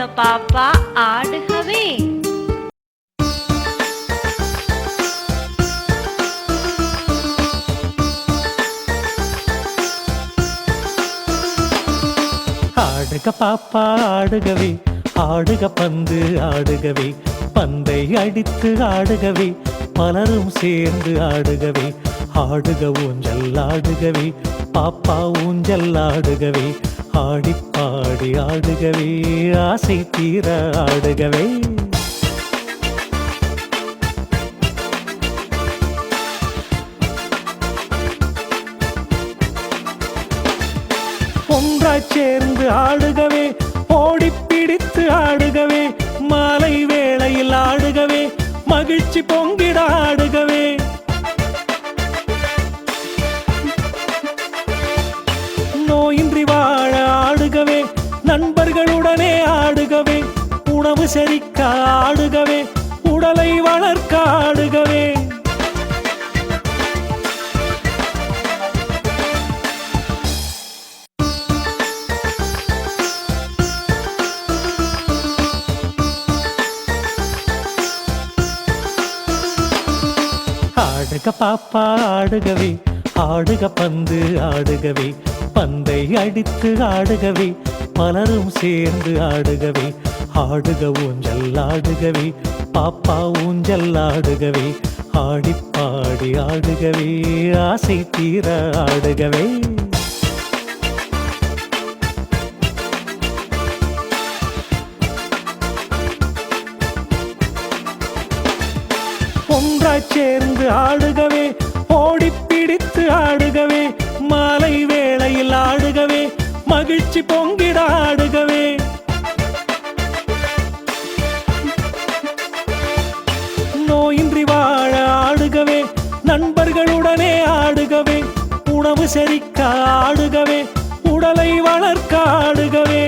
பாப்பா ஆடுகவே. ஆடுக பாப்பா ஆடுகவே, ஆடுக பந்து ஆடுகவே, பந்தை அடித்து ஆடுகவே, பலரும் சேர்ந்து ஆடுகவே, ஆடுக ஊஞ்சல் ஆடுகவே, பாப்பா ஊஞ்சல் ஆடுகவே, ஆடிப்பாடி ஆடுகவே, ஆசை தீர ஆடுகவே. ஒன்றாய் சேர்ந்து ஆடுகவே, ஓடி பிடித்து ஆடுகவே, மாலை வேளையில் ஆடுகவே, மகிழ்ச்சி பொங்கிட ஆடுகவே. நோயின்றி வாழ ஆடுகவே, நண்பர்களுடனே ஆடுகவே, உணவு செரிக்க ஆடுகவே, உடலை வளர்க்க ஆடுகவே. ஆடுக பாப்பா ஆடுகவே, ஆடுக பந்து ஆடுகவே, பந்தை அடித்து ஆடுகவே, பலரும் சேர்ந்து ஆடுகவே, ஆடுக ஊஞ்சல் ஆடுகவே, பாப்பா ஊஞ்சல் ஆடுகவே, ஆடிப்பாடி ஆடுகவே, ஆசை தீர ஆடுகவே. ஒன்றாய் சேர்ந்து ஆடுகவே, ஓடி பிடித்து ஆடுகவே, மாலை வேளையில் ஆடுகவே, மகிழ்ச்சி பொங்கிட ஆடுகவே. நோயின்றி வாழ ஆடுகவே, நண்பர்களுடனே ஆடுகவே, உணவு செரிக்க ஆடுகவே, உடலை வளர்க்க ஆடுகவே.